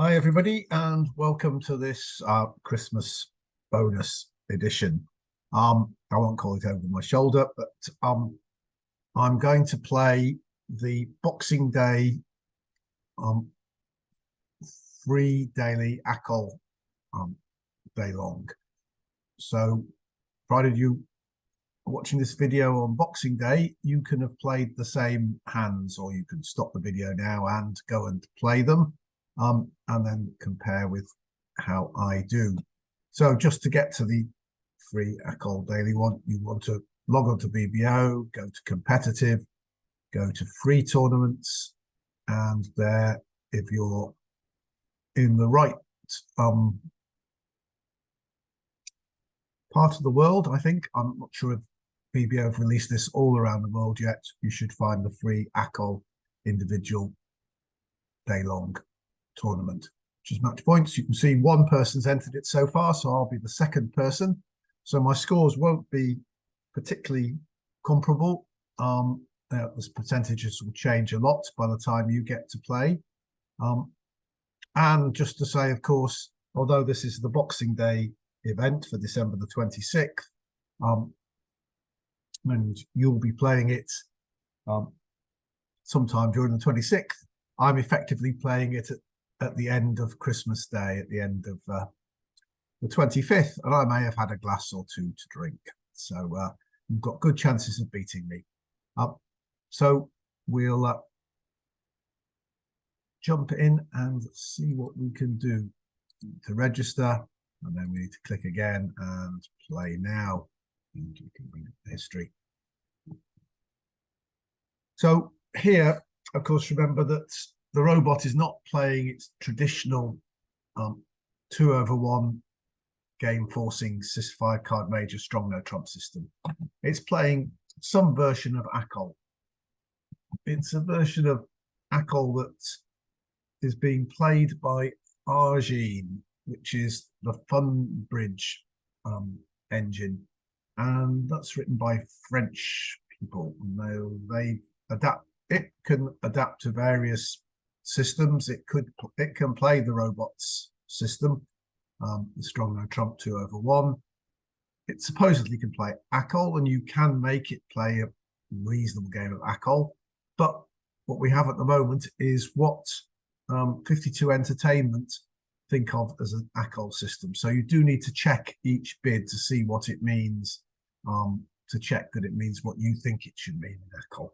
Hi everybody, and welcome to this Christmas bonus edition. I won't call it over my shoulder, but I'm going to play the Boxing Day free daily Acol Daylong. So, provided you are watching this video on Boxing Day, you can have played the same hands, or you can stop the video now and go and play them. And then compare with how I do. So just to get to the free Acol Daily one, you want to log on to BBO, go to competitive, go to free tournaments, and there, if you're in the right part of the world, I think, I'm not sure if BBO have released this all around the world yet, you should find the free Acol individual day-long tournament, which is match points. You can see one person's entered it so far, so I'll be the second person. So my scores won't be particularly comparable. The percentages will change a lot by the time you get to play. And just to say, of course, although this is the Boxing Day event for December the 26th, and you'll be playing it sometime during the 26th, I'm effectively playing it at the end of Christmas Day, at the end of the 25th, and I may have had a glass or two to drink. So you've got good chances of beating me. So we'll jump in and see what we can do. To register, and then we need to click again and play now. And you can bring up the history. So here, of course, remember that the robot is not playing its traditional 2/1 game forcing 5-card major strong no trump system. It's playing some version of Acol. It's a version of Acol that is being played by Argene, which is the Fun Bridge engine, and that's written by French people. They adapt. It can adapt to various systems. It can play the robots system, the strong no trump 2/1. It supposedly can play Acol, and you can make it play a reasonable game of Acol. But what we have at the moment is what 52 Entertainment think of as an Acol system. So you do need to check each bid to see what it means, to check that it means what you think it should mean in Acol.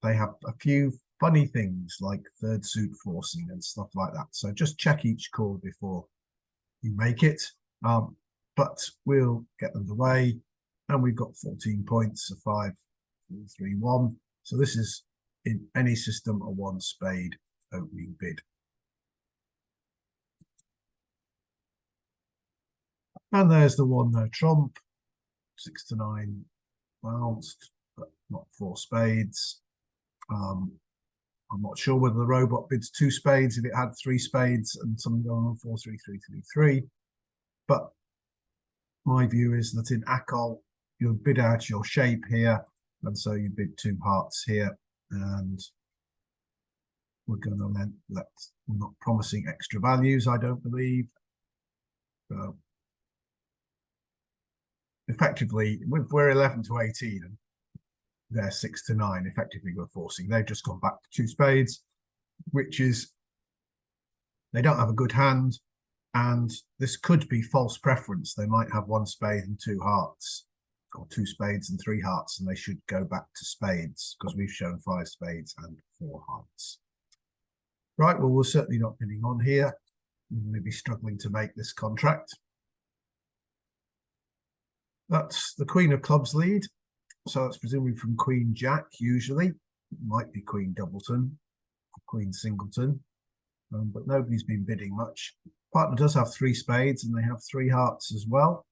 They have a few funny things like third suit forcing and stuff like that. So just check each chord before you make it. But we'll get them away. And we've got 14 points, a 5, 4, 3, 1. So this is in any system a 1 spade opening bid. And there's the 1 no trump, 6 to 9 bounced, but not 4 spades. I'm not sure whether the robot bids 2 spades if it had 3 spades and something going on 4, 3, 3, 3, 3. But my view is that in Acol, you'll bid out your shape here, and so you bid 2 hearts here, and we're going to we're not promising extra values, I don't believe. So effectively, we're 11 to 18, and they're 6 to 9. Effectively, we're forcing. They've just gone back to 2 spades, which is they don't have a good hand, and this could be false preference. They might have 1 spade and 2 hearts, or 2 spades and 3 hearts, and they should go back to spades because we've shown 5 spades and 4 hearts. Right, well, we're certainly not bidding on here. We may be struggling to make this contract. That's the Queen of Clubs lead. So that's presumably from Queen Jack, usually. It might be Queen Doubleton, Queen Singleton, but nobody's been bidding much. Partner does have 3 spades, and they have 3 hearts as well.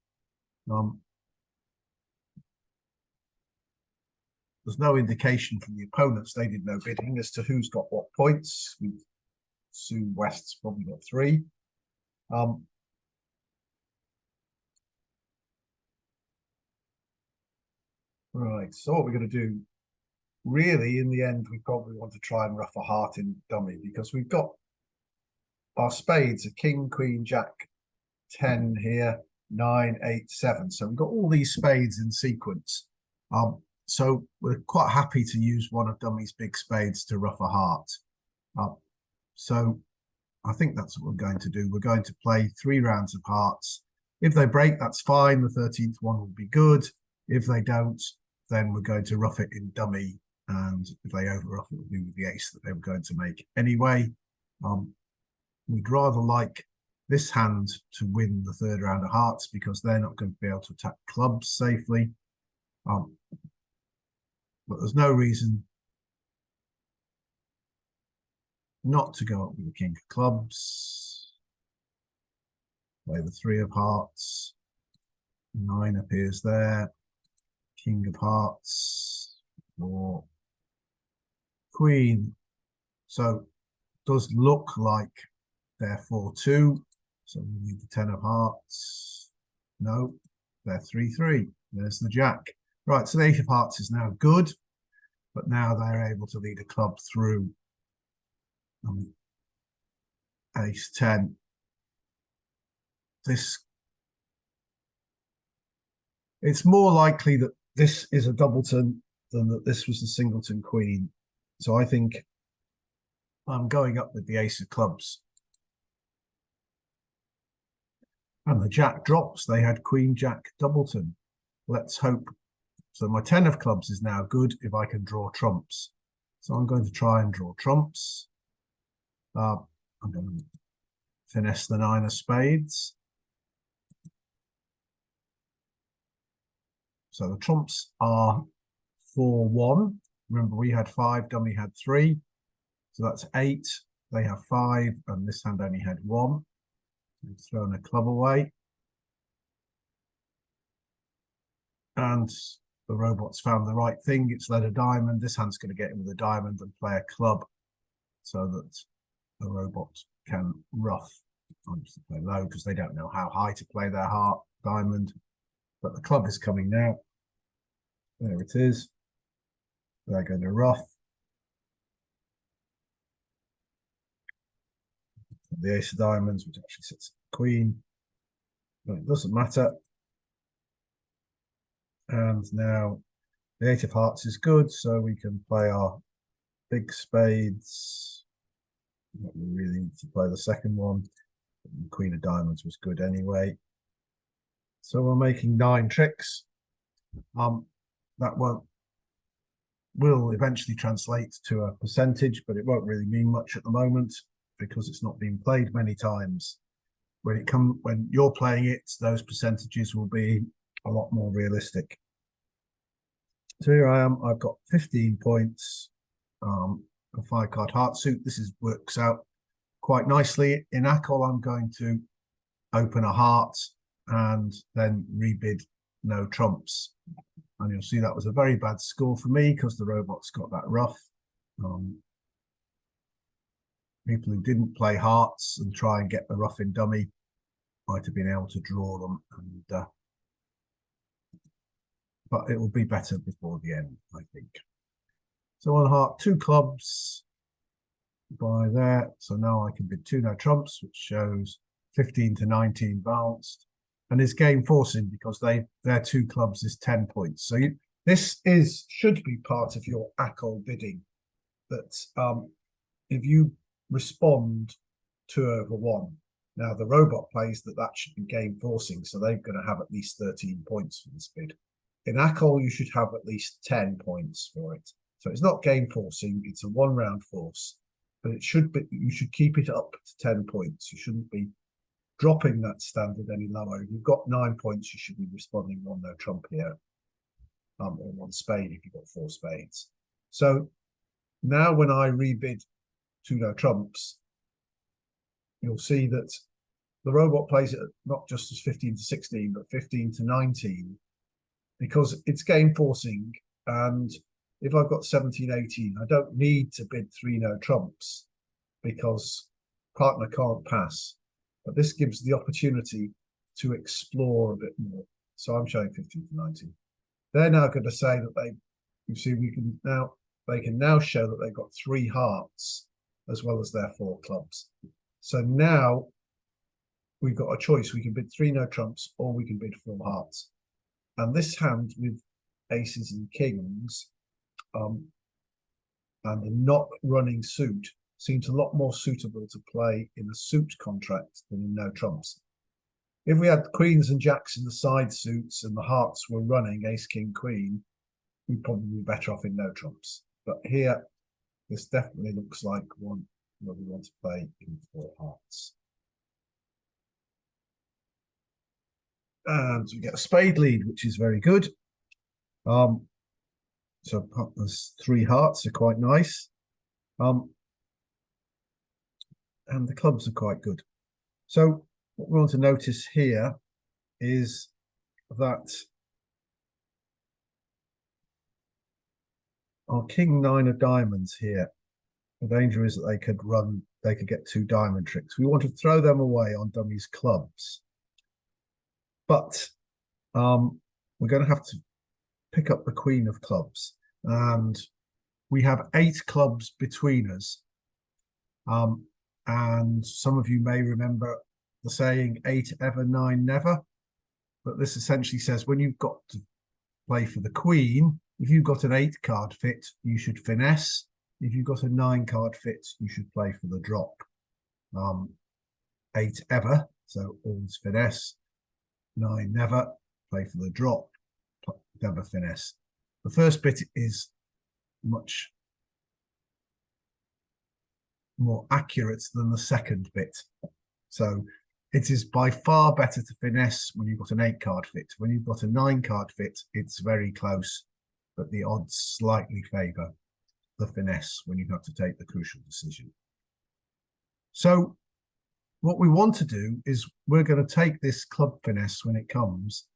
There's no indication from the opponents. They did no bidding as to who's got what points. Sue West's probably got 3. Right, so what we're going to do, really, in the end, we probably want to try and rough a heart in dummy, because we've got our spades are king, queen, jack, 10 here, 9, 8, 7. So we've got all these spades in sequence. So we're quite happy to use one of Dummy's big spades to ruff a heart. So I think that's what we're going to do. We're going to play 3 rounds of hearts. If they break, that's fine. The 13th one will be good. If they don't, then we're going to rough it in dummy. And if they over-rough, it will be with the ace that they were going to make anyway. We'd rather like this hand to win the 3rd round of hearts because they're not going to be able to attack clubs safely. But there's no reason not to go up with the king of clubs. Play the 3 of hearts. 9 appears there. King of hearts or queen. So it does look like they're 4-2. So we need the 10 of hearts. No, they're 3-3. There's the jack. Right, so the 8 of hearts is now good, but now they're able to lead a club through ace 10. It's more likely that this is a doubleton than that this was a singleton queen. So I think I'm going up with the ace of clubs. And the jack drops. They had queen, jack, doubleton. Let's hope. So my 10 of clubs is now good if I can draw trumps. So I'm going to try and draw trumps. I'm going to finesse the 9 of spades. So the trumps are 4-1. Remember, we had 5, dummy had 3. So that's 8. They have 5, and this hand only had 1. And throwing a club away. And the robot's found the right thing. It's led a diamond. This hand's going to get in with a diamond and play a club so that the robot can rough. I'm just play low because they don't know how high to play their heart diamond. But the club is coming now. There it is. They're going to rough. The ace of diamonds, which actually sits at the queen. But it doesn't matter. And now the 8 of hearts is good, so we can play our big spades. We really need to play the second one. The queen of diamonds was good anyway. So we're making 9 tricks. That will eventually translate to a percentage, but it won't really mean much at the moment because it's not been played many times. When you're playing it, those percentages will be a lot more realistic. So here I am. I've got 15 points. A 5-card heart suit. This works out quite nicely. In Acol, I'm going to open a heart and then rebid no trumps. And you'll see that was a very bad score for me because the robot's got that rough. People who didn't play hearts and try and get the rough in dummy might have been able to draw them, and but it will be better before the end, I think. So on heart, 2 clubs by there. So now I can bid 2 no trumps, which shows 15 to 19 balanced. And it's game forcing because their 2 clubs is 10 points. So this should be part of your Acol bidding. That if you respond 2 over 1, now the robot plays that should be game forcing, so they're going to have at least 13 points for this bid. In Acol, you should have at least 10 points for it. So it's not game forcing; it's a 1-round force, but it should be. You should keep it up to 10 points. You shouldn't be dropping that standard any lower. If you've got 9 points, you should be responding 1 no trump here, or 1 spade if you've got 4 spades. So now when I rebid 2 no trumps, you'll see that the robot plays it not just as 15 to 16, but 15 to 19, because it's game forcing. And if I've got 17, 18, I don't need to bid 3 no trumps because partner can't pass. But this gives the opportunity to explore a bit more. So I'm showing 15 to 19. They're now going to say that they can now show that they've got 3 hearts as well as their 4 clubs. So now we've got a choice. We can bid 3 no trumps or we can bid full hearts. And this hand with aces and kings and the not running suit seems a lot more suitable to play in a suit contract than in no trumps. If we had queens and jacks in the side suits and the hearts were running ace, king, queen, we'd probably be better off in no trumps. But here, this definitely looks like one where we want to play in 4 hearts. And we get a spade lead, which is very good. So there's 3 hearts are quite nice. And the clubs are quite good. So what we want to notice here is that our king 9 of diamonds here, the danger is that they could get 2 diamond tricks. We want to throw them away on dummy's clubs. But we're going to have to pick up the queen of clubs. And we have 8 clubs between us. And some of you may remember the saying 8 ever, 9 never. But this essentially says when you've got to play for the queen, if you've got an 8 card fit, you should finesse. If you've got a 9 card fit, you should play for the drop. 8 ever, so always finesse. 9 never, play for the drop, never finesse. The first bit is much more accurate than the second bit. So it is by far better to finesse when you've got an 8 card fit. When you've got a 9 card fit, it's very close, but the odds slightly favour the finesse when you have to take the crucial decision. So what we want to do is we're going to take this club finesse when it comes.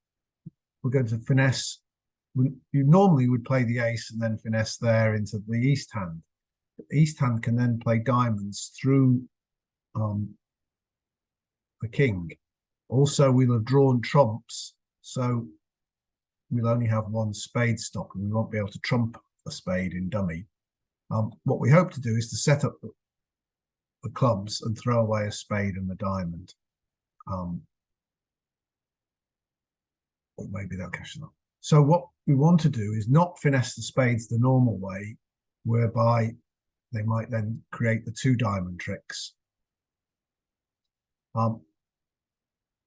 We're going to finesse. You normally would play the ace and then finesse there into the east hand. The east hand can then play diamonds through the king. Also, we'll have drawn trumps, so we'll only have 1 spade stock and we won't be able to trump a spade in dummy. What we hope to do is to set up the clubs and throw away a spade and the diamond. Or maybe they'll cash it up. So what we want to do is not finesse the spades the normal way, whereby they might then create the 2 diamond tricks.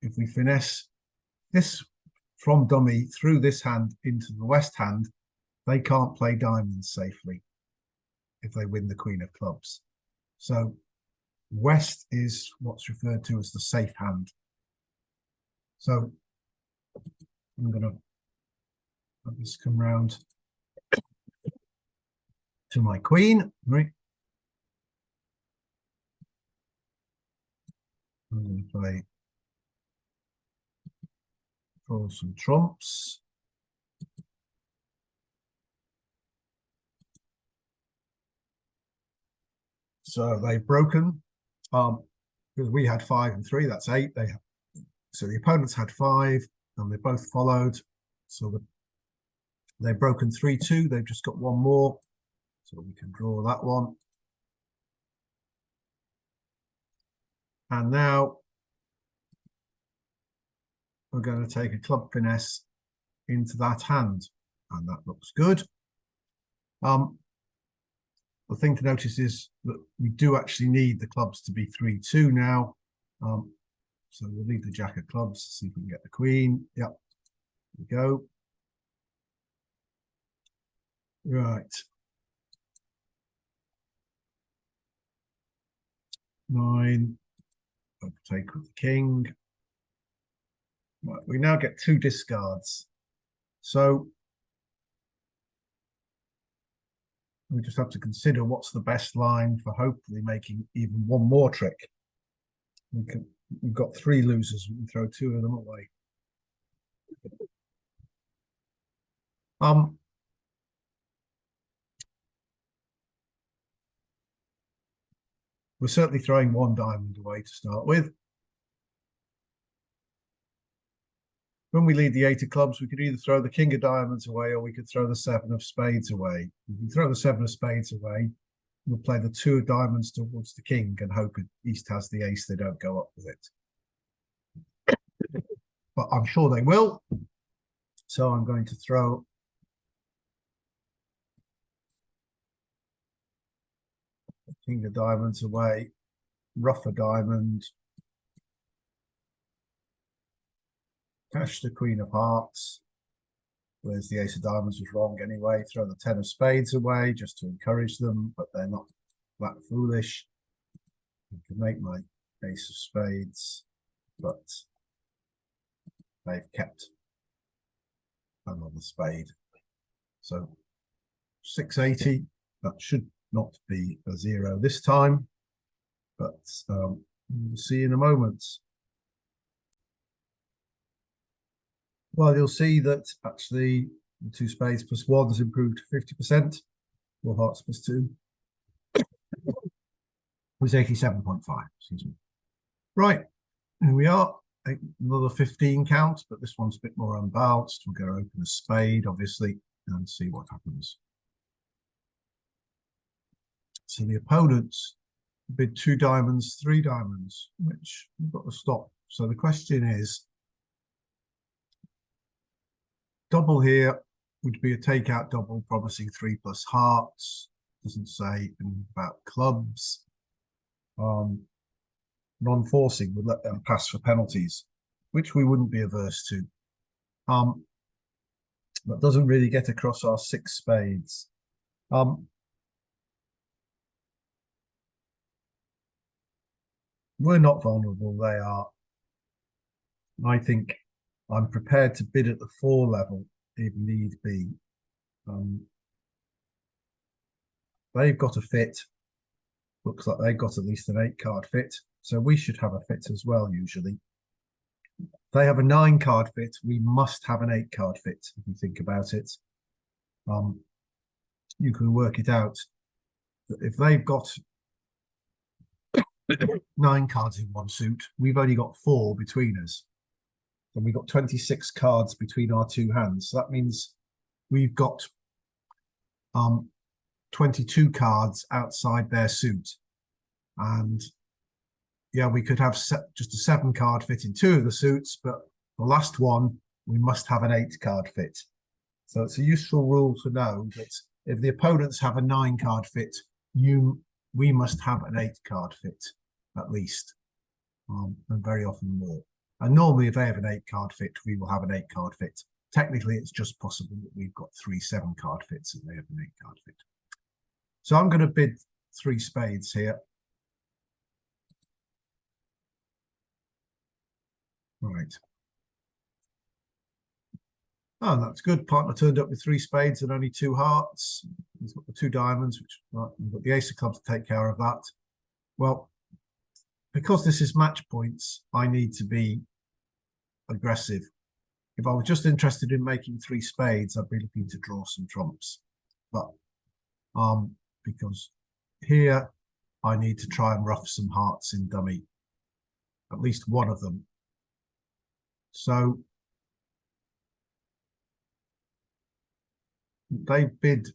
If we finesse this from dummy through this hand into the west hand, they can't play diamonds safely if they win the queen of clubs. So west is what's referred to as the safe hand. So I'm going to let this come round to my queen. Right. I'm going to play for some trumps. So they've broken because we had 5 and 3. That's 8. So the opponents had 5 and they both followed. So they've broken 3-2. They've just got 1 more. So we can draw that one. And now we're going to take a club finesse into that hand. And that looks good. The thing to notice is that we do actually need the clubs to be 3-2 now. So we'll leave the jack of clubs, see if we can get the queen. Yep, there we go. Right. 9. Take with the king. Right, we now get 2 discards. So we just have to consider what's the best line for hopefully making even 1 more trick. We've got 3 losers. We can throw 2 of them away. We're certainly throwing 1 diamond away to start with. When we lead the 8 of clubs, we could either throw the king of diamonds away or we could throw the 7 of spades away. We can throw the 7 of spades away. will play the 2 of diamonds towards the king and hope East has the ace, they don't go up with it. But I'm sure they will. So I'm going to throw the king of diamonds away, ruff a diamond, cash the queen of hearts. Whereas the ace of diamonds was wrong anyway. Throw the 10 of spades away just to encourage them, but they're not that foolish. I can make my ace of spades, but they've kept another spade. So 680, that should not be a 0 this time, but we'll see in a moment. Well, you'll see that actually the 2 spades plus 1 has improved to 50%. 4 hearts plus 2 was 87.5, excuse me. Right, here we are. Another 15 count, but this one's a bit more unbalanced. We're going to open a spade, obviously, and see what happens. So the opponents bid 2 diamonds, 3 diamonds, which we've got to stop. So the question is, double here would be a takeout double promising 3 plus hearts. Doesn't say anything about clubs. Non-forcing would let them pass for penalties, which we wouldn't be averse to. That doesn't really get across our 6 spades. We're not vulnerable, they are. I think I'm prepared to bid at the 4 level if need be. They've got a fit. Looks like they've got at least an 8 card fit. So we should have a fit as well, usually. If they have a 9 card fit, we must have an 8 card fit, if you think about it. You can work it out. If they've got 9 cards in one suit, we've only got 4 between us. And we've got 26 cards between our 2 hands. So that means we've got 22 cards outside their suit. And yeah, we could have just a 7 card fit in 2 of the suits, but the last one, we must have an 8 card fit. So it's a useful rule to know that if the opponents have a 9 card fit, we must have an 8 card fit at least, and very often more. And normally if they have an 8 card fit, we will have an 8 card fit. Technically, it's just possible that we've got 3 7 card fits and they have an 8 card fit. So I'm going to bid 3 spades here. Right. Oh, that's good. Partner turned up with 3 spades and only 2 hearts. He's got the 2 diamonds, which we've got the ace of clubs to take care of that. Well, because this is match points, I need to be aggressive. If I was just interested in making 3 spades, I'd be looking to draw some trumps. But because here I need to try and rough some hearts in dummy, at least one of them. So they bid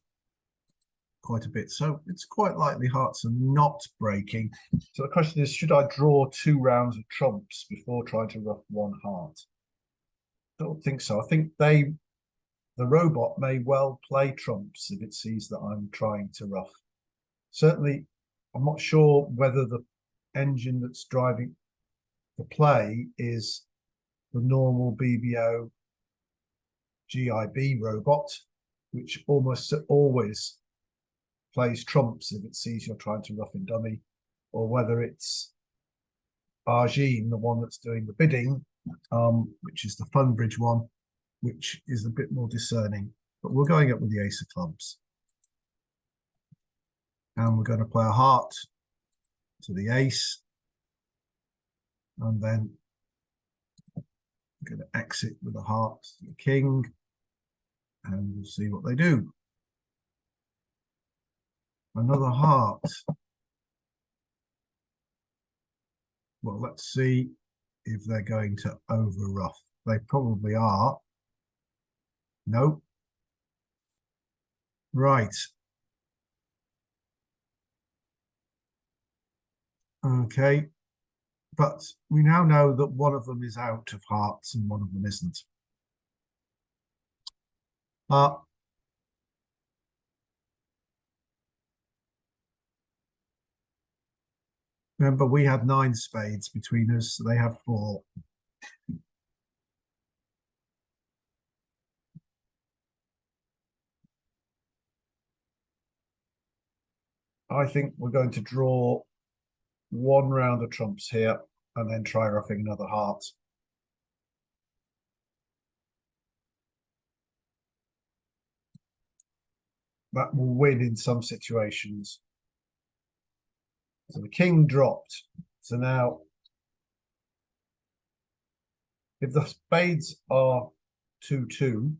quite a bit, so it's quite likely hearts are not breaking. So the question is, should I draw 2 rounds of trumps before trying to rough 1 heart? Don't think so. I think the robot may well play trumps if it sees that I'm trying to rough. Certainly, I'm not sure whether the engine that's driving the play is the normal BBO GIB robot, which almost always plays trumps if it sees you're trying to rough and dummy, or whether it's Argene, the one that's doing the bidding, which is the Funbridge one, which is a bit more discerning. But we're going up with the ace of clubs. And we're going to play a heart to the ace. And then we're going to exit with a heart to the king. And we'll see what they do. Another heart. Well, let's see if they're going to over rough. They probably are. Nope. Right. Okay, but we now know that one of them is out of hearts and one of them isn't. Remember, we had 9 spades between us, so they have 4. I think we're going to draw 1 round of trumps here and then try roughing another heart. That will win in some situations. So the king dropped. So now, if the spades are 2-2,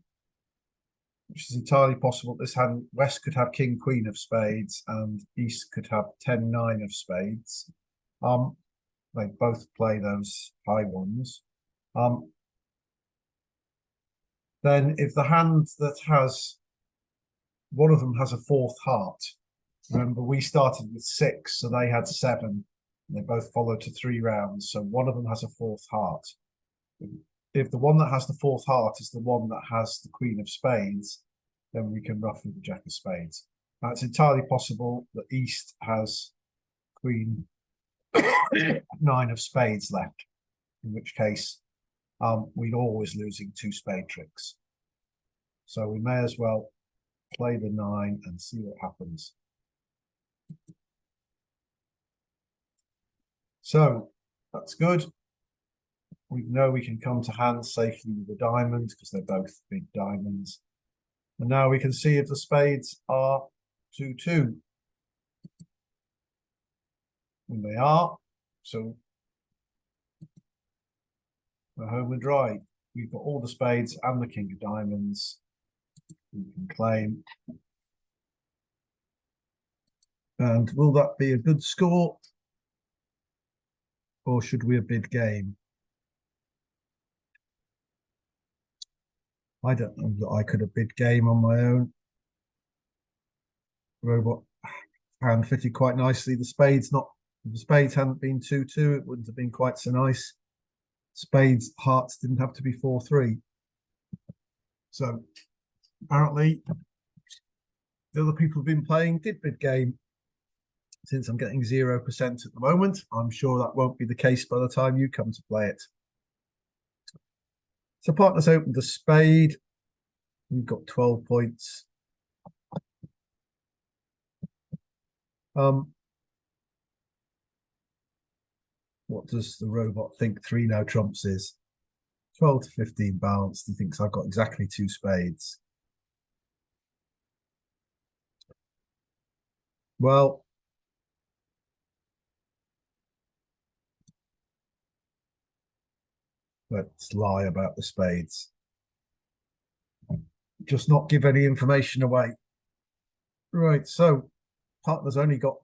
which is entirely possible, this hand, West could have king, queen of spades, and East could have 10-9 of spades. They both play those high ones. Then if the hand that has, one of them has a 4th heart, remember we started with 6, so they had 7. They both followed to 3 rounds, so one of them has a 4th heart. If the one that has the 4th heart is the one that has the queen of spades, then we can ruff with the jack of spades. Now it's entirely possible that East has queen 9 of spades left, in which case we're always losing 2 spade tricks. So we may as well play the 9 and see what happens. So that's good. We know we can come to hand safely with the diamond because they're both big diamonds. And now we can see if the spades are 2-2. And they are. So we're home and dry. We've got all the spades and the king of diamonds. We can claim. And will that be a good score? Or should we have bid game? I don't know that I could have bid game on my own. Robot hand fitted quite nicely. The spades hadn't been 2-2, it wouldn't have been quite so nice. Spades hearts didn't have to be 4-3. So apparently the other people who've been playing did bid game. Since I'm getting 0% at the moment, I'm sure that won't be the case by the time you come to play it. So partners opened the spade. We've got 12 points. What does the robot think 3 no trumps is? 12 to 15 balanced. He thinks I've got exactly 2 spades. Well, let's lie about the spades. Just not give any information away. Right, so partner's only got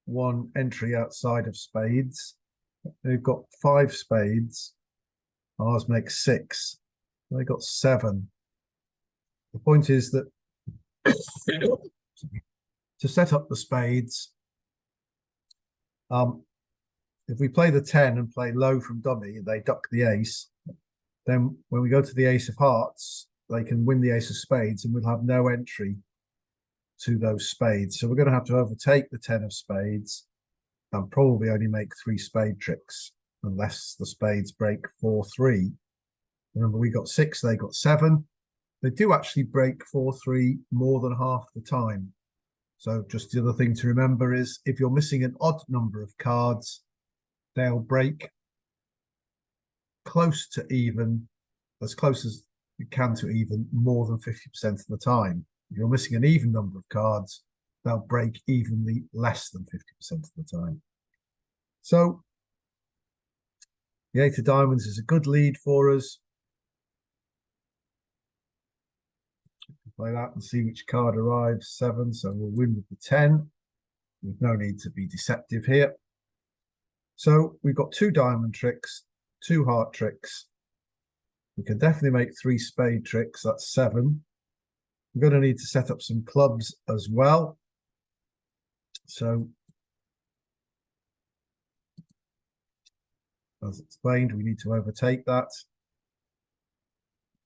1 entry outside of spades. They've got 5 spades. Ours makes 6. They got 7. The point is that to set up the spades, if we play the 10 and play low from dummy and they duck the ace, then when we go to the ace of hearts, they can win the ace of spades and we'll have no entry to those spades. So we're going to have to overtake the 10 of spades and probably only make 3 spade tricks unless the spades break 4-3. Remember, we got 6, they got 7. They do actually break 4-3 more than half the time. So just the other thing to remember is if you're missing an odd number of cards, they'll break close to even, as close as you can to even, more than 50% of the time. If you're missing an even number of cards, they'll break evenly less than 50% of the time. So the 8 of diamonds is a good lead for us. Play that and see which card arrives. 7, so we'll win with the 10. There's no need to be deceptive here. So we've got 2 diamond tricks, 2 heart tricks. We can definitely make 3 spade tricks. That's 7. We're going to need to set up some clubs as well. So As explained, we need to overtake that.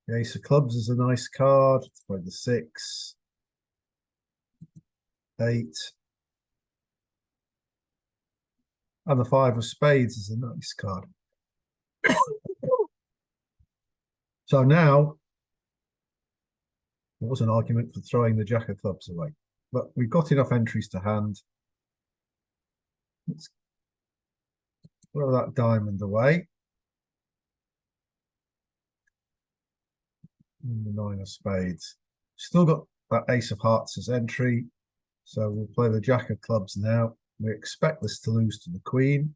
The ace of clubs is a nice card. Let's play the 6, 8. And the 5 of spades is a nice card. So now, there was an argument for throwing the jack of clubs away. But we've got enough entries to hand. Let's throw that diamond away. And the 9 of spades. Still got that ace of hearts as entry. So we'll play the jack of clubs now. We expect this to lose to the queen.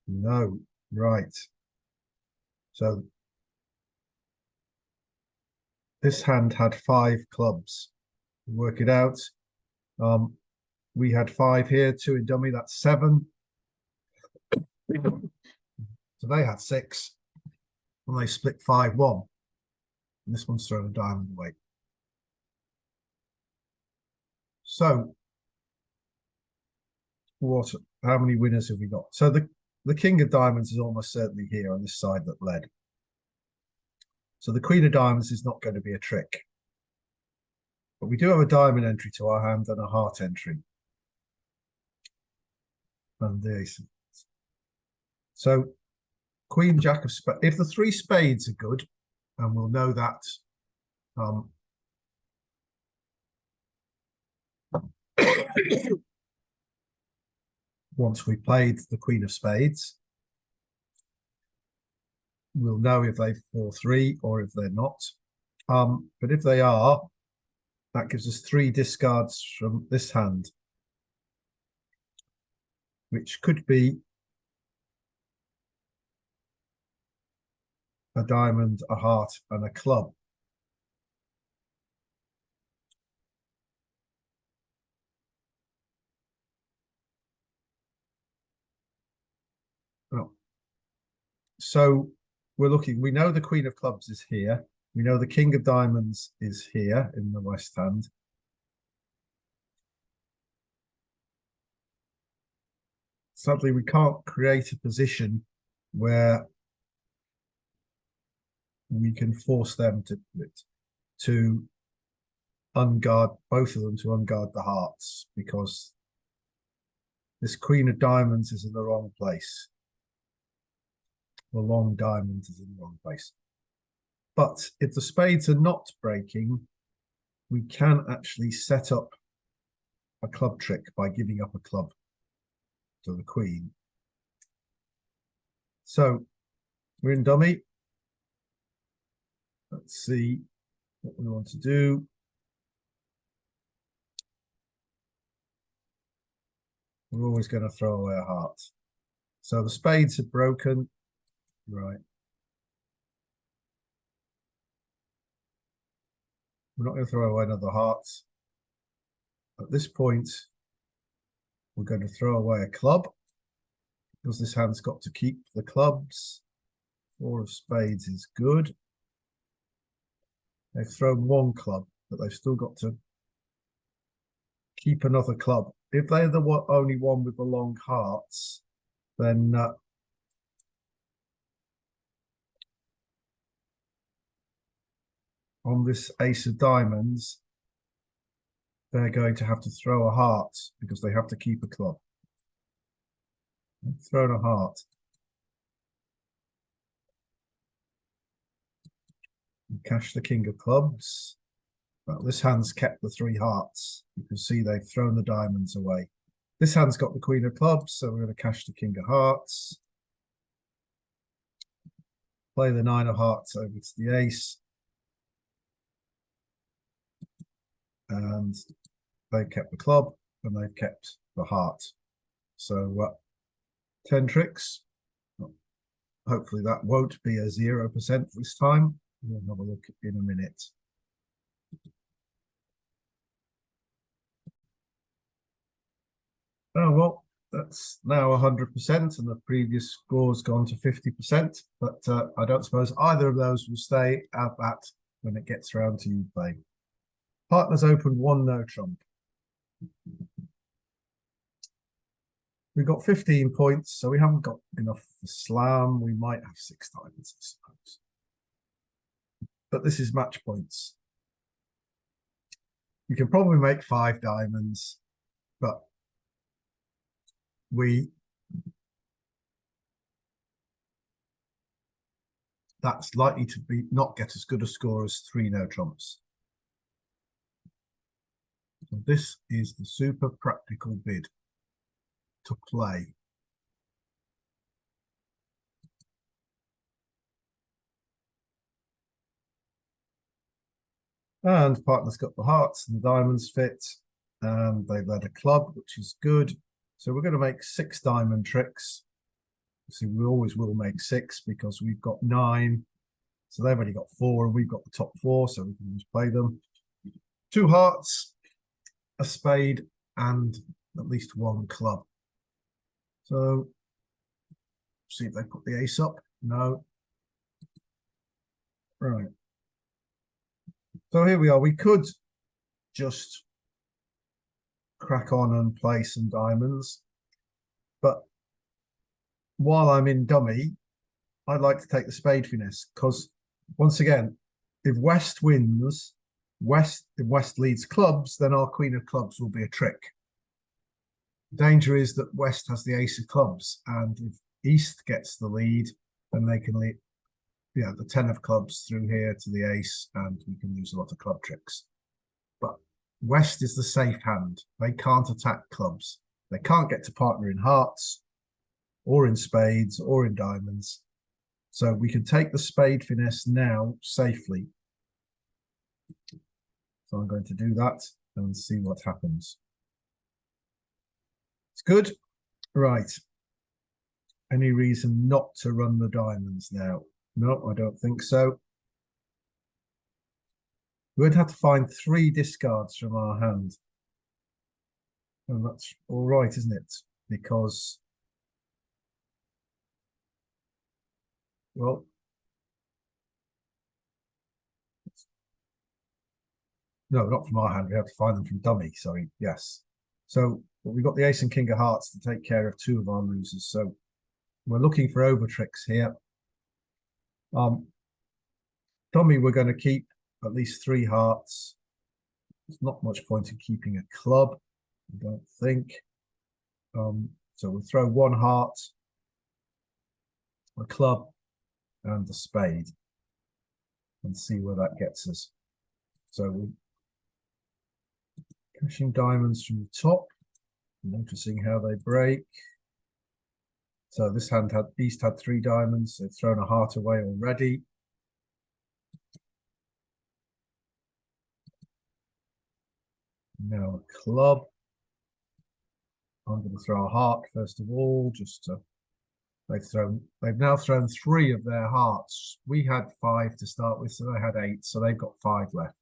No, right. So this hand had 5 clubs. Work it out. We had 5 here, 2 in dummy, that's 7. So they had 6. And they split 5-1. And this one's thrown a diamond away. So how many winners have we got? So the king of diamonds is almost certainly here on this side that led. So the queen of diamonds is not going to be a trick. But we do have a diamond entry to our hand and a heart entry. And the ace. So queen, jack of spades. If the 3 spades are good, and we'll know that once we played the queen of spades, we'll know if they've 4-3 or if they're not. But if they are, that gives us 3 discards from this hand, which could be a diamond, a heart, and a club. Oh. So we're looking, we know the queen of clubs is here. We know the king of diamonds is here in the west hand. Sadly, we can't create a position where we can force them to unguard, both of them to unguard the hearts, because this queen of diamonds is in the wrong place. The long diamond is in the wrong place. But if the spades are not breaking, we can actually set up a club trick by giving up a club to the queen. So we're in dummy. Let's see what we want to do. We're always going to throw away a heart. So the spades are broken. Right. We're not going to throw away another heart. At this point, we're going to throw away a club, because this hand's got to keep the clubs. 4 of spades is good. They've thrown 1 club, but they've still got to keep another club. If they're the only one with the long hearts, then on this ace of diamonds, they're going to have to throw a heart because they have to keep a club. They've thrown a heart. And cash the king of clubs. Well, this hand's kept the 3 hearts. You can see they've thrown the diamonds away. This hand's got the queen of clubs, so we're going to cash the king of hearts. Play the 9 of hearts over to the ace. And they've kept the club, and they've kept the heart. So 10 tricks. Hopefully that won't be a 0% this time. We'll have a look in a minute. Oh, well, that's now 100%, and the previous score's gone to 50%. But I don't suppose either of those will stay at that when it gets around to you playing. Partners open 1 no trump. We've got 15 points, so we haven't got enough for slam. We might have 6 diamonds, I suppose. But this is match points. You can probably make 5 diamonds, but that's likely to be not get as good a score as 3 no trumps. So this is the super practical bid to play. And partner's got the hearts and the diamonds fit, and they led a club, which is good. So we're going to make 6 diamond tricks. See, we always will make 6 because we've got 9. So they've only got 4, and we've got the top 4, so we can just play them. 2 hearts, a spade, and at least 1 club. So see if they put the ace up. No. Right. So here we are. We could just crack on and play some diamonds, but while I'm in dummy, I'd like to take the spade finesse, because once again, if West wins, if West leads clubs, then our queen of clubs will be a trick. The danger is that West has the ace of clubs, and if East gets the lead, then they can lead, the 10 of clubs through here to the ace, and we can lose a lot of club tricks. But West is the safe hand. They can't attack clubs. They can't get to partner in hearts, or in spades, or in diamonds. So we can take the spade finesse now safely. So I'm going to do that and see what happens. It's good. Right. Any reason not to run the diamonds now? No, I don't think so. We'd have to find 3 discards from our hand. And that's all right, isn't it? Because, well, no, not from our hand. We have to find them from dummy. Sorry. Yes. So we've got the ace and king of hearts to take care of 2 of our losers. So we're looking for over tricks here. Dummy, we're going to keep at least 3 hearts. There's not much point in keeping a club, I don't think. So we'll throw 1 heart, a club, and a spade, and see where that gets us. So we're cashing diamonds from the top, noticing how they break. So this hand had East had 3 diamonds. They've thrown a heart away already. Now a club. I'm going to throw a heart first of all, just to. They've now thrown 3 of their hearts. We had 5 to start with, so they had 8, so they've got 5 left.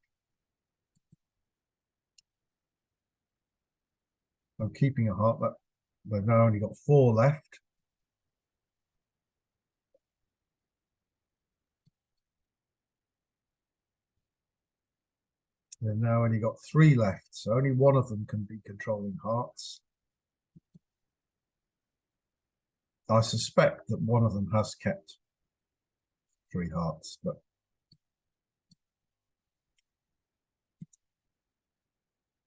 I'm keeping a heart, but they've now only got 4 left. They've now only got 3 left, so only one of them can be controlling hearts. I suspect that one of them has kept 3 hearts, but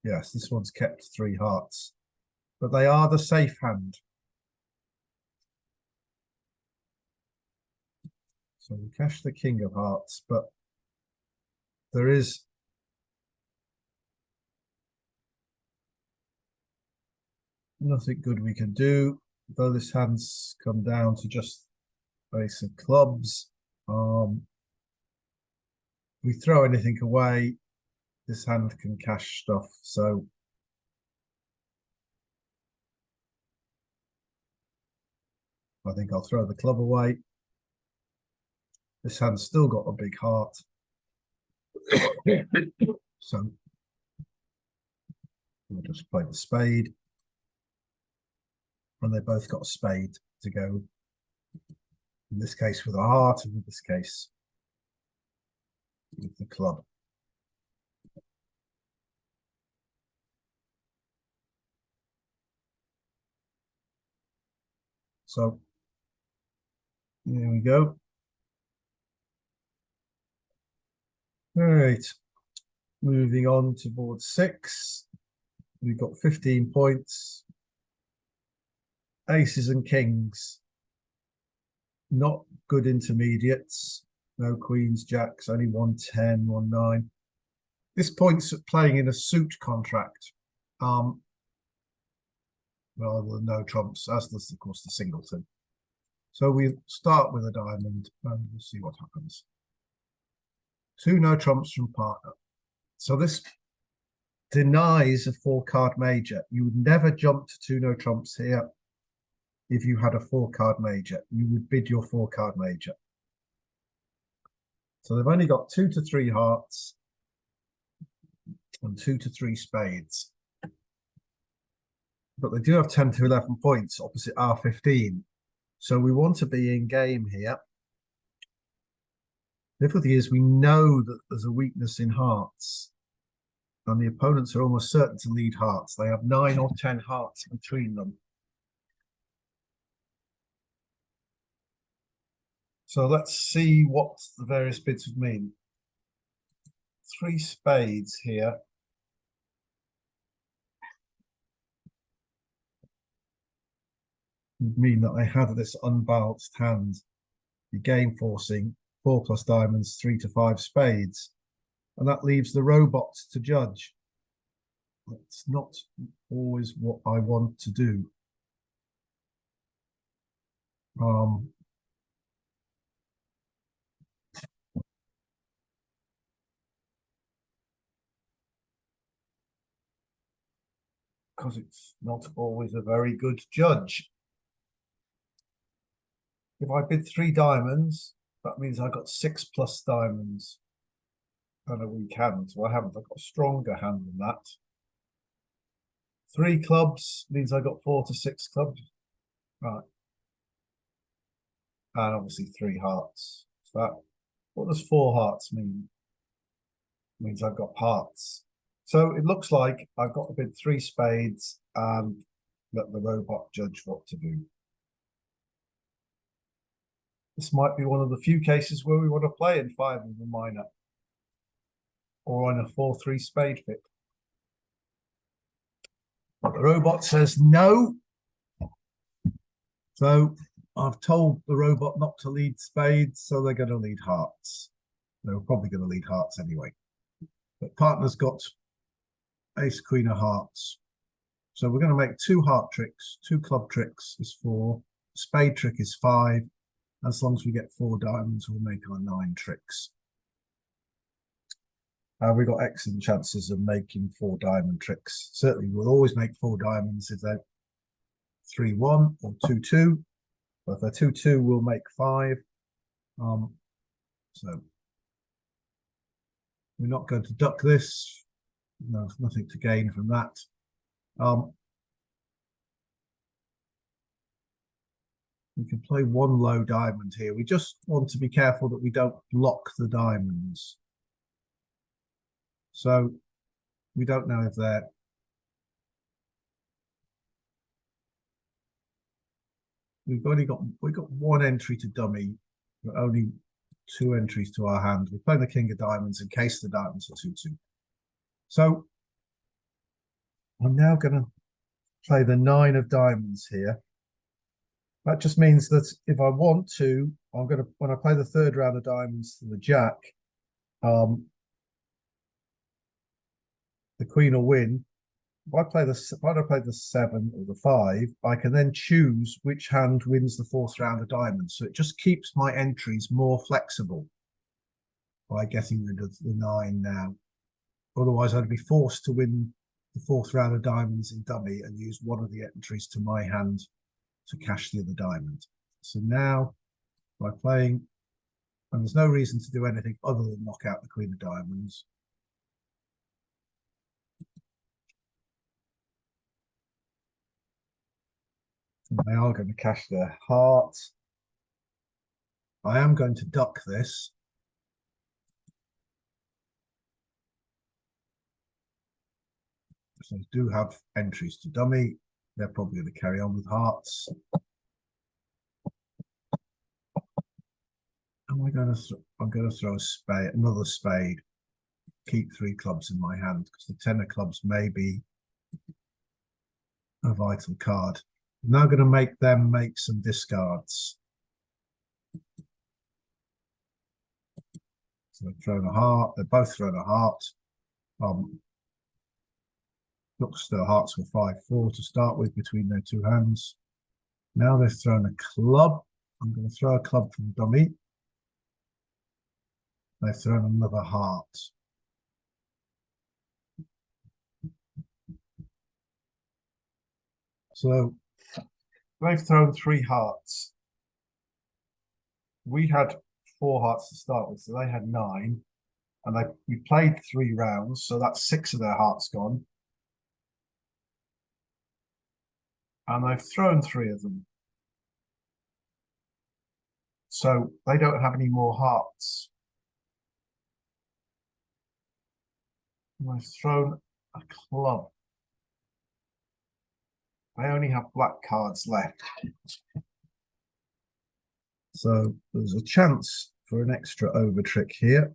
yes, this one's kept 3 hearts. But they are the safe hand. So we cash the king of hearts, but there is nothing good we can do, though this hand's come down to just ace of clubs. If we throw anything away, this hand can cash stuff, so I think I'll throw the club away. This hand's still got a big heart. So we'll just play the spade. And they both got a spade to go. In this case with a heart, and in this case with the club. So there we go. All right, moving on to board 6. We've got 15 points. Aces and kings. Not good intermediates. No queens, jacks, only 110, 19. This point's at playing in a suit contract. Rather than no trumps, as does, of course, the singleton. So we start with a diamond and we'll see what happens. 2 no trumps from partner. So this denies a 4-card major. You would never jump to 2 no trumps here if you had a 4-card major. You would bid your 4-card major. So they've only got 2 to 3 hearts and 2 to 3 spades. But they do have 10 to 11 points opposite R15. So we want to be in game here. The difficulty is we know that there's a weakness in hearts. And the opponents are almost certain to lead hearts. They have 9 or 10 hearts between them. So let's see what the various bids would mean. 3 spades here. Would mean that I had this unbalanced hand. The game forcing 4 plus diamonds, 3 to 5 spades. And that leaves the robots to judge. That's not always what I want to do. Because it's not always a very good judge. If I bid 3 diamonds, that means I got 6 plus diamonds and a weak hand. So I haven't. I've got a stronger hand than that. 3 clubs means I got 4 to 6 clubs. Right. And obviously 3 hearts. So that, what does 4 hearts mean? It means I've got hearts. So it looks like I've got to bid 3 spades and let the robot judge what to do. This might be one of the few cases where we want to play in 5 of the minor. Or on a 4-3 spade fit. But the robot says no. So I've told the robot not to lead spades, so they're going to lead hearts. They're probably going to lead hearts anyway. But partner's got ace, queen of hearts. So we're going to make 2 heart tricks. 2 club tricks is 4. Spade trick is 5. As long as we get 4 diamonds, we'll make our 9 tricks. We've got excellent chances of making 4 diamond tricks. Certainly, we'll always make 4 diamonds if they're 3-1 or 2-2. But if they're 2-2, we'll make 5. So we're not going to duck this. No, nothing to gain from that. We can play 1 low diamond here. We just want to be careful that we don't block the diamonds. So we don't know if they're we've got 1 entry to dummy, but only 2 entries to our hand. We're playing the king of diamonds in case the diamonds are 2-2. So I'm now going to play the 9 of diamonds here. That just means that if I want to, I'm going to, when I play the 3rd round of diamonds to the jack, the queen will win. If I play the 7 or the 5, I can then choose which hand wins the 4th round of diamonds. So it just keeps my entries more flexible by getting rid of the 9 now. Otherwise, I'd be forced to win the 4th round of diamonds in dummy and use one of the entries to my hand to cash the other diamond. So now, by playing, and there's no reason to do anything other than knock out the queen of diamonds. And they are going to cash their heart. I am going to duck this. So they do have entries to dummy. They're probably going to carry on with hearts. I'm gonna throw a spade, another spade. Keep 3 clubs in my hand because the 10 of clubs may be a vital card. I'm now going to make them make some discards. So they've thrown a heart. They've both thrown a heart. Looks their hearts were 5-4 to start with between their 2 hands. Now they've thrown a club. I'm going to throw a club from dummy. They've thrown another heart. So they've thrown 3 hearts. We had 4 hearts to start with, so they had 9. And we played 3 rounds, so that's 6 of their hearts gone. And they've thrown 3 of them. So they don't have any more hearts. And they've thrown a club. They only have black cards left. So there's a chance for an extra over trick here.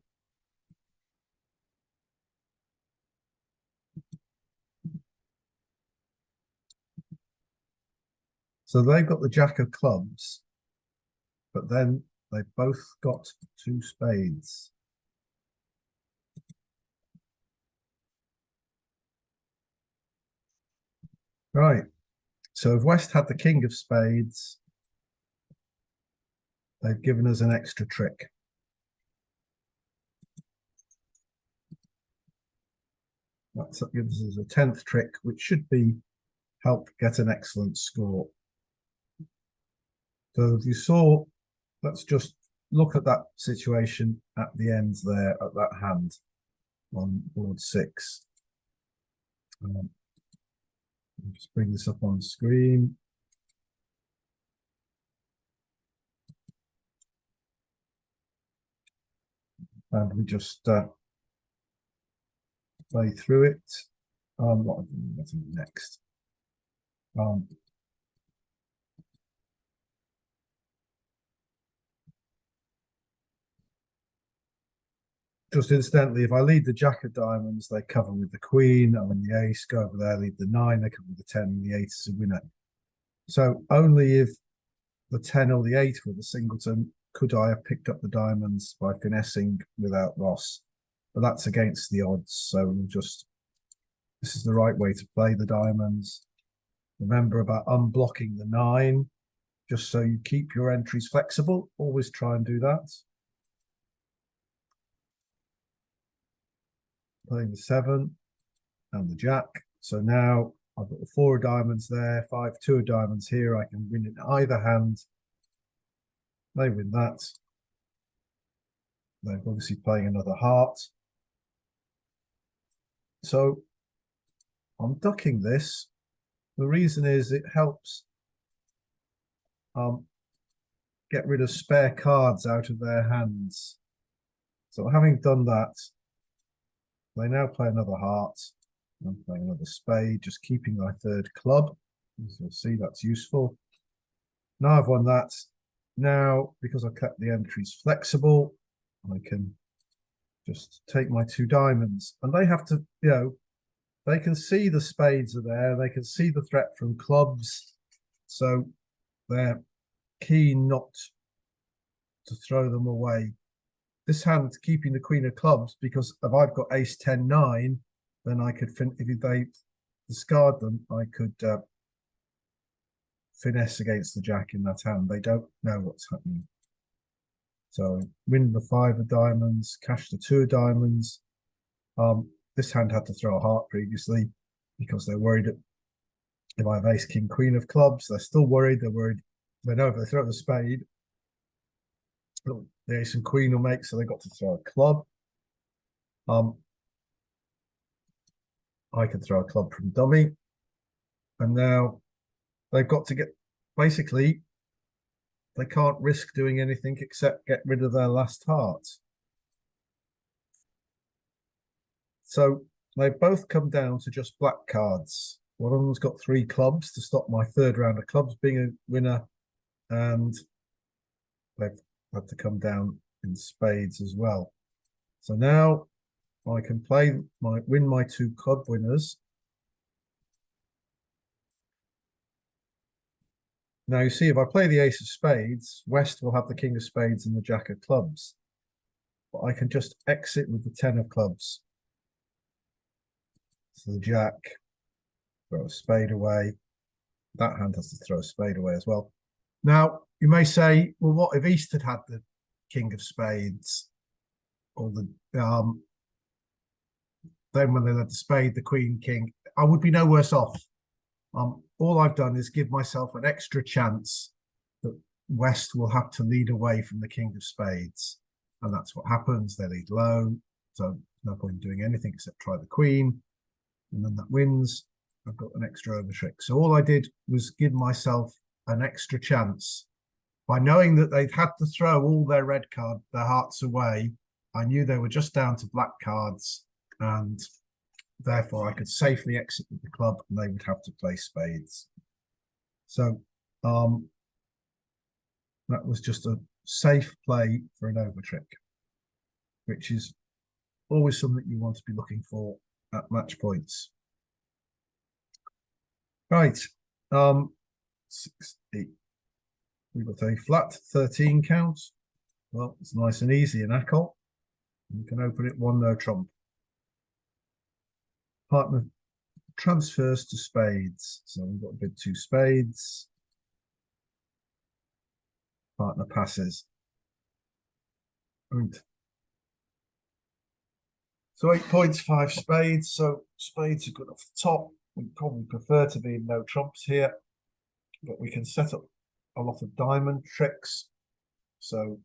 So they've got the jack of clubs, but then they've both got 2 spades. Right. So if West had the king of spades, they've given us an extra trick. That gives us a 10th trick, which should be help get an excellent score. So if you saw, let's just look at that situation at the end there, at that hand on board 6. Just bring this up on the screen. And we just play through it. What am I doing next? Just instantly, if I lead the jack of diamonds, they cover with the queen, and when the ace, go over there, lead the 9, they cover with the 10, and the 8 is a winner. So only if the 10 or the 8 were the singleton could I have picked up the diamonds by finessing without loss. But that's against the odds, so we'll just, this is the right way to play the diamonds. Remember about unblocking the 9, just so you keep your entries flexible. Always try and do that. Playing the 7 and the jack. So now I've got the 4 of diamonds there, 5, 2 of diamonds here. I can win in either hand. They win that. They're obviously playing another heart. So I'm ducking this. The reason is it helps get rid of spare cards out of their hands. So having done that, they now play another heart. I'm playing another spade, just keeping my 3rd club. As you'll see, that's useful. Now I've won that. Now, because I've kept the entries flexible, I can just take my 2 diamonds. And they have to, you know, they can see the spades are there. They can see the threat from clubs. So they're keen not to throw them away. This hand keeping the queen of clubs, because if I've got ace 10 9, then I could if they discard them, I could finesse against the jack in that hand. They don't know what's happening. So win the 5 of diamonds, cash the 2 of diamonds. This hand had to throw a heart previously because they're worried that if I have ace king queen of clubs, they're still worried. They're worried. They know if they throw the spade, the ace and queen will make, so they got to throw a club. I can throw a club from dummy. And now they've got to get, basically, they can't risk doing anything except get rid of their last heart. So they've both come down to just black cards. One of them's got 3 clubs to stop my 3rd round of clubs being a winner. And they've had to come down in spades as well. So now I can win my two club winners. Now you see, if I play the ace of spades, West will have the king of spades and the jack of clubs. But I can just exit with the 10 of clubs. So the jack, throw a spade away. That hand has to throw a spade away as well. Now, you may say, well, what if East had the king of spades? Or then when they had the spade, the queen, king, I would be no worse off. All I've done is give myself an extra chance that West will have to lead away from the king of spades. And that's what happens. They lead low. So no point in doing anything except try the queen. And then that wins. I've got an extra over trick. So all I did was give myself an extra chance. By knowing that they'd had to throw all their their hearts away, I knew they were just down to black cards, and therefore I could safely exit with the club and they would have to play spades. So that was just a safe play for an over trick, which is always something you want to be looking for at match points. Right, 6, 8. We've got a flat 13 count. Well, it's nice and easy in Acol. You can open it 1 no trump. Partner transfers to spades. So we've got a bid 2 spades. Partner passes. Right. So 8 points, 5 spades. So spades are good off the top. We probably prefer to be in no trumps here, but we can set up a lot of diamond tricks. So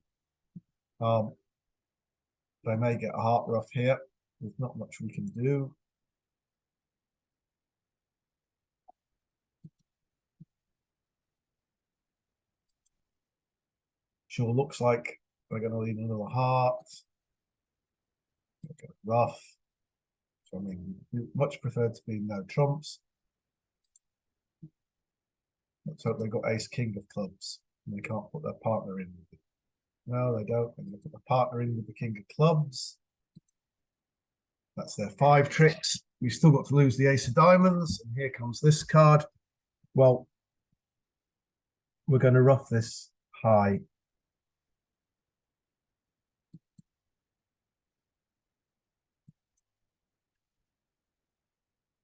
they may get a heart rough here. There's not much we can do. Sure looks like they're going to lead another heart. Rough. So I mean, much preferred to be no trumps. Let's hope they've got ace king of clubs and they can't put their partner in. No, they don't. They're going to put the partner in with the king of clubs. That's their 5 tricks. We've still got to lose the ace of diamonds. And here comes this card. Well, we're going to rough this high.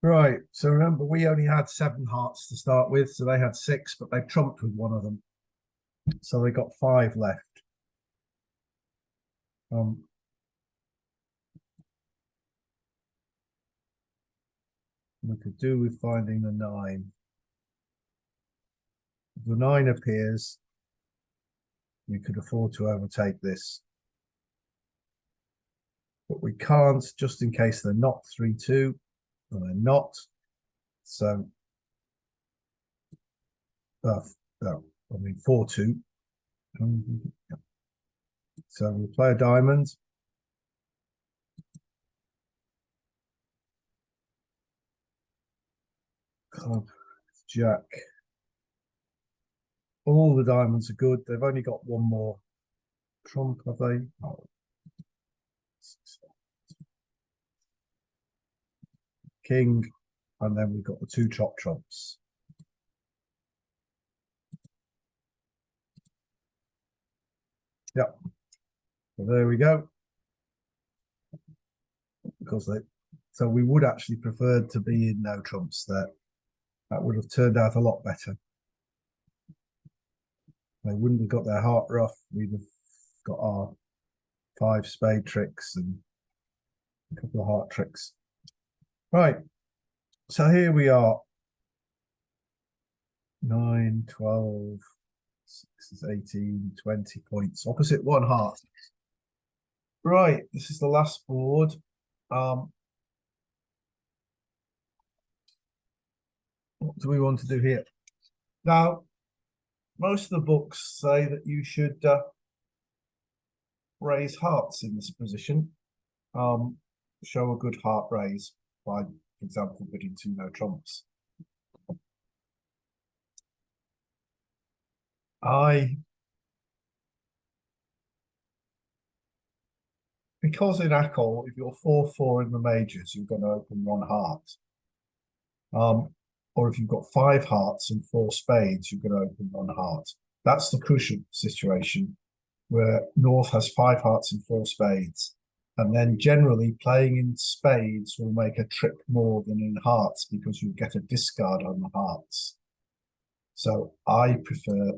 Right, so remember, we only had 7 hearts to start with, so they had 6, but they trumped with 1 of them. So they got 5 left. We could do with finding the 9. If the 9 appears, we could afford to overtake this. But we can't, just in case they're not 3-2, and they're not. So, no, I mean 4-2. So we'll play a diamond. Club, jack. All the diamonds are good. They've only got 1 more trump, have they? Oh. King, and then we've got the 2 top trumps. Yep. So there we go. Because so we would actually prefer to be in no trumps there. That would have turned out a lot better. They wouldn't have got their heart rough. We'd have got our 5 spade tricks and a couple of heart tricks. Right. So here we are. 9, 12, 6 is 18, 20 points. Opposite 1 heart. Right. This is the last board. What do we want to do here? Now, most of the books say that you should raise hearts in this position. Show a good heart raise by, for example, bidding 2 no trumps. I because in Acol, if you're 4-4 in the majors, you're going to open one heart. Or if you've got 5 hearts and 4 spades, you're going to open one heart. That's the crucial situation where North has 5 hearts and 4 spades. And then generally playing in spades will make a trip more than in hearts because you get a discard on the hearts. So I prefer,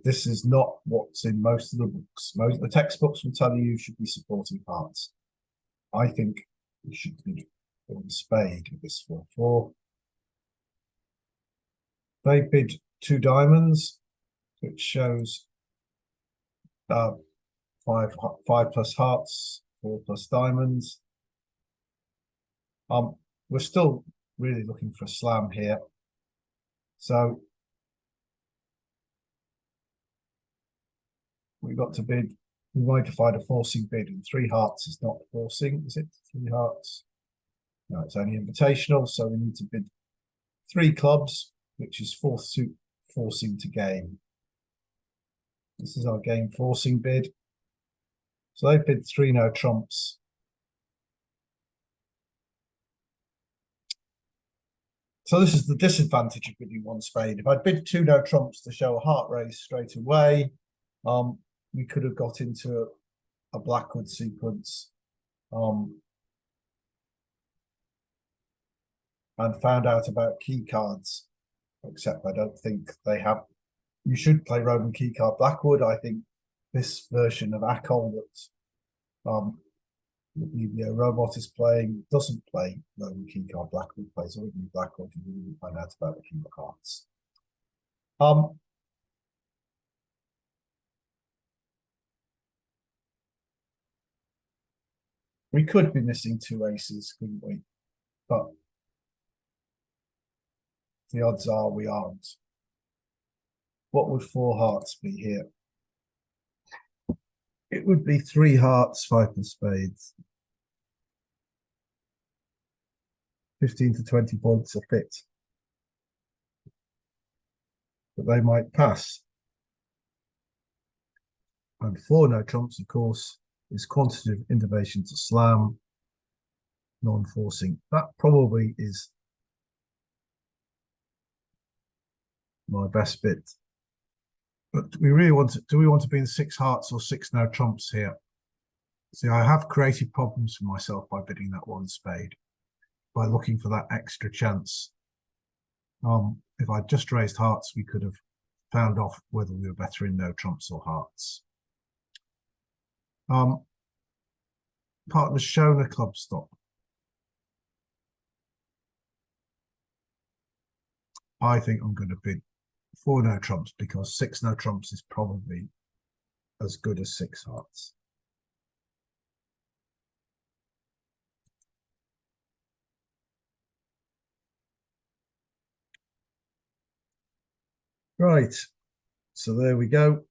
this is not what's in most of the books. Most of the textbooks will tell you should be supporting hearts. I think you should be on spade with this 4-4. They bid 2 diamonds, which shows 5 plus hearts, 4 plus diamonds. We're still really looking for a slam here. So we've got to bid. We want to find a forcing bid, and 3 hearts is not forcing, is it? 3 hearts. No, it's only invitational, so we need to bid 3 clubs, which is 4th suit forcing to game. This is our game forcing bid. So they bid 3 no trumps. So this is the disadvantage of bidding 1 spade. If I'd bid 2 no trumps to show a heart raise straight away, we could have got into a blackwood sequence and found out about key cards, except I don't think they have. You should play Roman key card blackwood. I think this version of Acol that the robot is playing doesn't play Roman key card blackwood, plays ordinary blackwood, and you will find out about the king of hearts. We could be missing 2 aces, couldn't we? But the odds are we aren't. What would 4 hearts be here? It would be 3 hearts, 5 plus spades. 15 to 20 points a fit. But they might pass. And 4 no trumps, of course, is quantitative innovation to slam, non-forcing. That probably is my best bit. But do we really want to, do we want to be in 6 hearts or 6 no trumps here? See, I have created problems for myself by bidding that 1 spade, by looking for that extra chance. If I'd just raised hearts, we could have found off whether we were better in no trumps or hearts. Partner's shown a club stop. I think I'm going to bid 4 no trumps because 6 no trumps is probably as good as 6 hearts. Right, so there we go.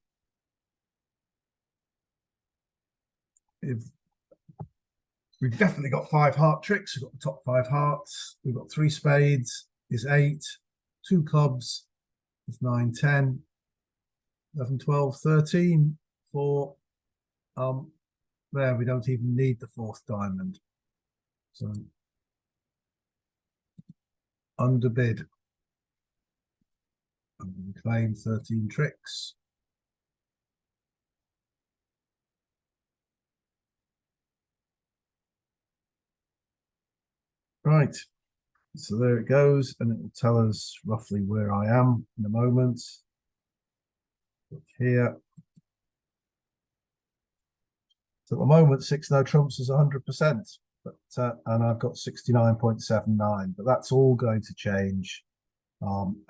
We've definitely got 5 heart tricks. We've got the top 5 hearts. We've got 3 spades is 8, 2 clubs is 9, 10, 11, 12, 13, 4. There, we don't even need the 4th diamond. So underbid. I'm going to claim 13 tricks. Right, so there it goes, and it will tell us roughly where I am in a moment. Look here. So at the moment, 6 no trumps is 100%, but and I've got 69.79, but that's all going to change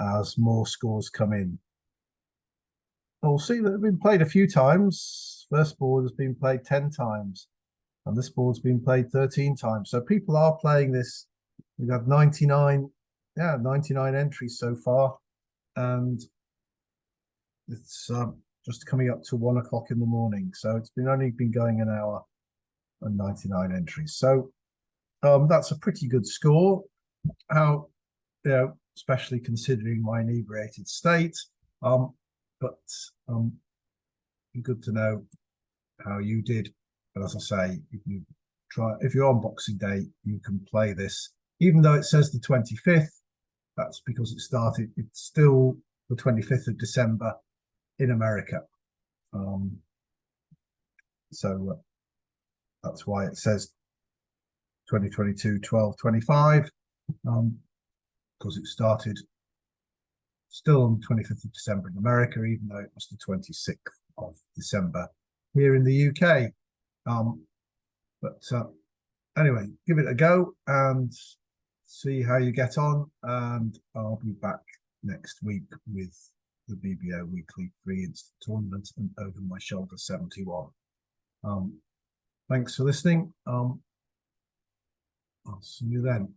as more scores come in. We'll see that they've been played a few times. First board has been played 10 times, and this board's been played 13 times. So people are playing this. We've had 99 entries so far, and it's just coming up to 1 o'clock in the morning. So it's only been going an hour and 99 entries. So that's a pretty good score. How, especially considering my inebriated state. But be good to know how you did. But as I say, if you're on Boxing Day, you can play this, even though it says the 25th. That's because it's still the 25th of December in America. So that's why it says 2022 12/25, because it started still on the 25th of December in America, even though it was the 26th of December here in the UK. But anyway, give it a go and see how you get on. And I'll be back next week with the BBO Weekly Free Instant Tournament and Over My Shoulder 71. Thanks for listening. I'll see you then.